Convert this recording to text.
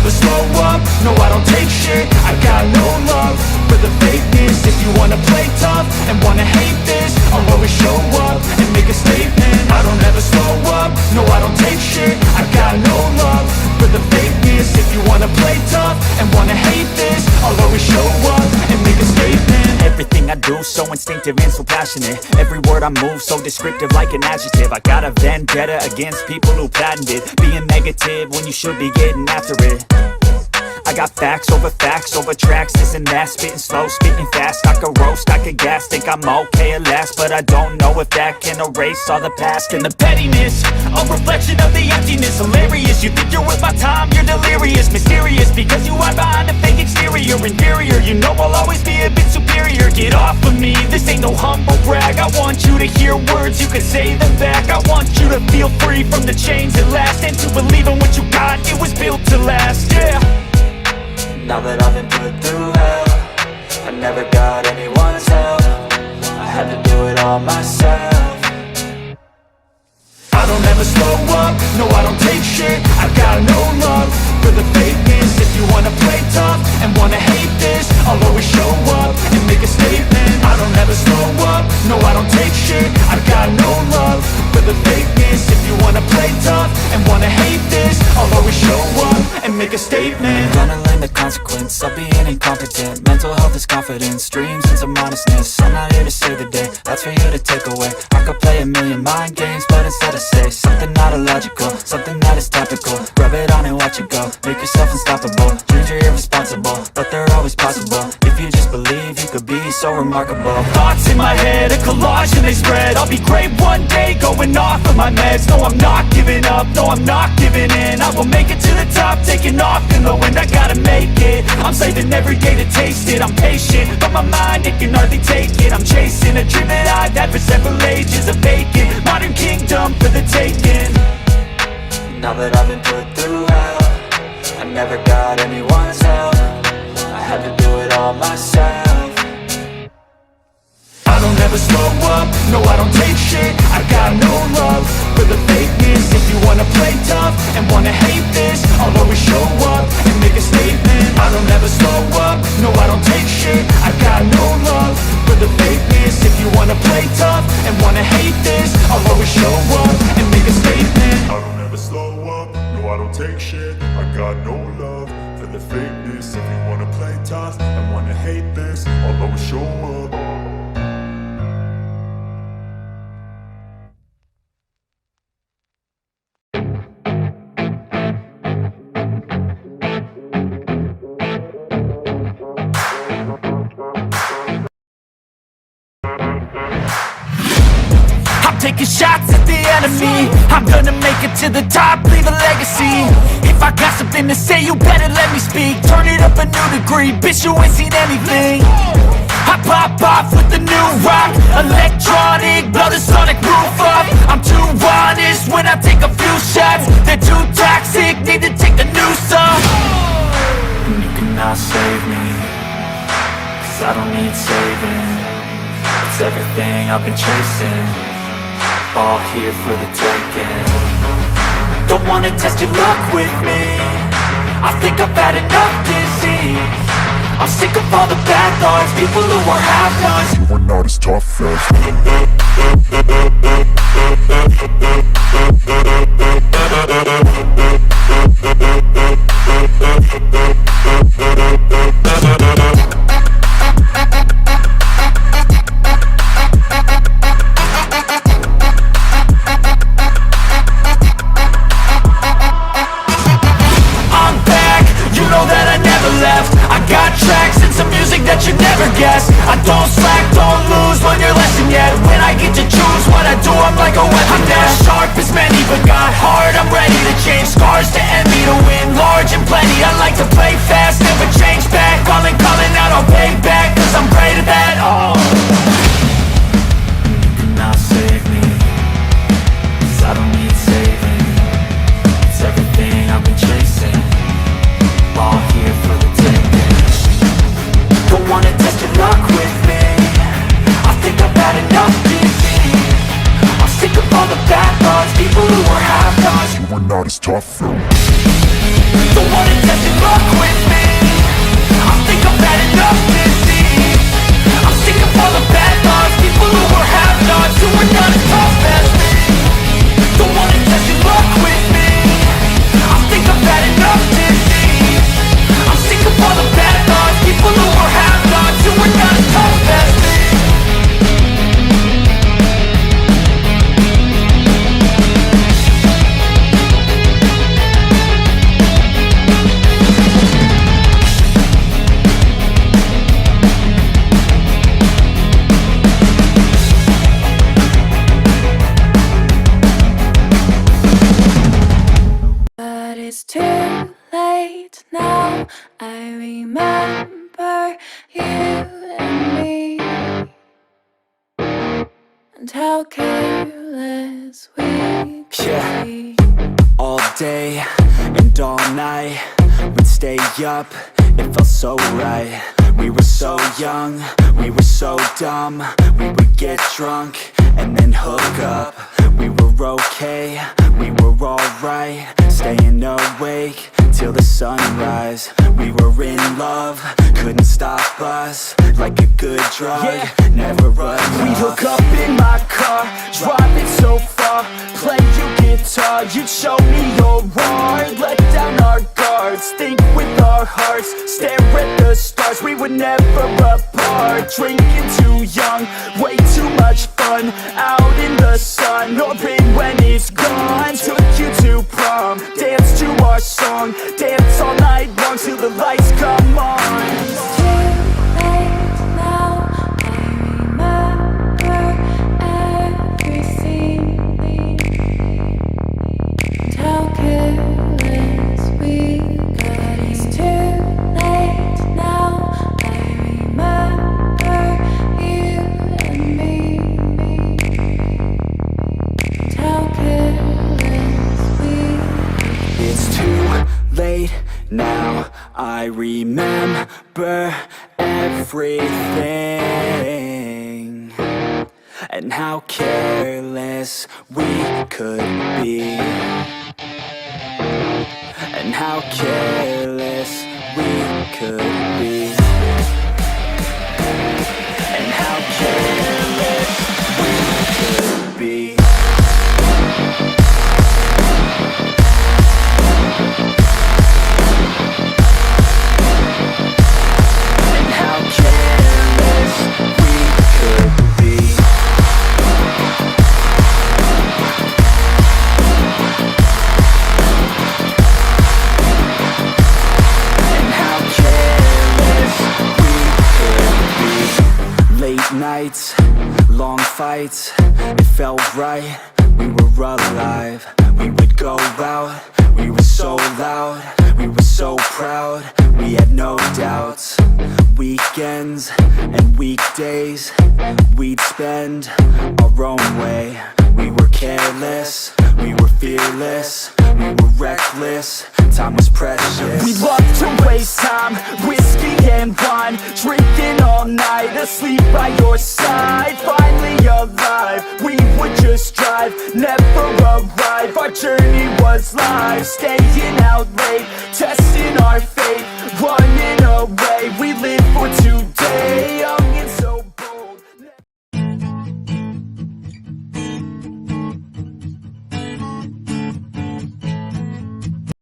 never slow up, no I don't take shit. I got no love for the fakeness. If you wanna play tough and wanna hate this, I'll always show up and make a statement. I don't ever slow up, no I don't take shit. I got no love for the fakeness. If you wanna play tough and wanna hate this, I'll always show up and make a statement. Everything I do so instinctive and so passionate. Every word I move so descriptive like an adjective. I got a vendetta against people who patented being negative when you should be getting after it. I got facts over tracks, this and that. Spitting slow, spitting fast, I could roast, I could gas. Think I'm okay at last, but I don't know if that can erase all the past. And the pettiness, a reflection of the emptiness. Hilarious, you think you're worth my time, you're delirious. Mysterious, because you hide behind a fake exterior. Inferior, you know I'll always be a bit superior. Get off of me, this ain't no humble brag. I want you to hear words, you can say them back. I want you to feel free from the chains at last, and to believe in what you got, it was built to last, yeah. Now that I've been put through hell, I never got anyone's help. I had to do it all myself. I don't ever slow up, no I don't take shit. I got no love for the fakeness. If you wanna play tough and wanna hate this, I'll always show up and make a statement. I don't ever slow up, no I don't take shit. I got no love for the fakeness. If you wanna play tough and wanna hate this, I'll always show up and make a statement. Gonna learn the consequence of being incompetent. Mental health is confidence, dreams and some honestness. I'm not here to save the day, that's for you to take away. I could play a million mind games, but instead I say something not illogical, something that is topical. Rub it on and watch it go, make yourself unstoppable. Dreams are irresponsible, but they're always possible. If you just believe, you could be so remarkable. Thoughts in my head, a collage and they spread. I'll be great one day, going off of my meds. No I'm not giving up, no I'm not giving in. I will make it to the top, taking off in the wind. I gotta make it, I'm saving every day to taste it. I'm patient, but my mind, it can hardly take it. I'm chasing a dream that I've had for several ages. A vacant, modern kingdom for the taking. Now that I've been put through hell, I never got anyone's help. I had to do it all myself. I don't ever slow up, no I don't take shit. I got no love for the fakeness. If you wanna play tough and wanna hate this, I'll always show up and make a statement. I don't ever slow up, no I don't take shit. I got no love for the fakeness. If you wanna play tough and wanna hate this, I'll always show up and make a statement. I don't ever slow up, no I don't take shit. I got no love for the fakeness. If you wanna play tough and wanna hate this, I'll always show up. Taking shots at the enemy, I'm gonna make it to the top, leave a legacy. If I got something to say, you better let me speak. Turn it up a new degree, bitch you ain't seen anything. I pop off with the new rock, electronic, blow the sonic roof up. I'm too honest when I take a few shots. They're too toxic, need to take a new song. And you cannot save me, cause I don't need saving. It's everything I've been chasing, all here for the taking. Don't wanna test your luck with me, I think I've had enough disease. I'm sick of all the bad thoughts, people who are half-nots. You are not as tough as I don't slack, don't lose, learn your lesson yet. When I get to choose what I do, I'm like a weapon. I'm not sharp as many, but got heart. I'm ready to change scars to envy, to win large and plenty. I like to play fast, never change back. Calling out, I'll pay back, cause I'm great at that. Oh, you cannot save me, cause I don't need saving. It's everything I've been chasing, all here for the taking. don't wanna test your luck with me, I think I've had enough disease. I'm sick of all the bad thoughts, people who are half-nots. you are not as tough though. Don't wanna test your luck with me. I think I've had enough disease. I'm sick of all the bad thoughts, people who are have-nots, who are not as tough as me. Don't wanna test your luck with me. I think I've had enough disease. I'm sick of all the bad thoughts, people who are have-nots, who are not as tough as me. But it's too late now. I remember you and me, and how careless we could be. All day and all night, we'd stay up, it felt so right. We were so young, we were so dumb. We would get drunk and then hook up. We were okay, we were alright, staying awake till the sunrise. We were in love, couldn't stop us, like a good drug, never enough. We'd hook up in my car, driving so far, play you guitar, you'd show me your art, let down our guards, think with our hearts, stare at the stars. We were never apart, drinking too young, way too much fun, out in the sun, or rain when it's gone. Took you to prom, dance to our song, dance all night long till the lights come on. It's too late now. I remember everything, and how careless we got. It's too late now. I remember you and me, and how careless we got. It's too late now, I remember everything, and how careless we could be, and how careless we could be, and how careless we could be. And how careless we could be. And how careless we could be. Late nights, long fights, it felt right, we were alive. We would go out, we were so loud, we were so proud, we had no doubts. Weekends and weekdays, we'd spend our own way. We were careless, we were fearless, we were reckless, time was precious. We loved to waste time, whiskey and wine, drinking all night, asleep by your side. Finally alive, we would just drive, never arrive. Our journey was live, staying out late, testing our fate, running away. We lived for too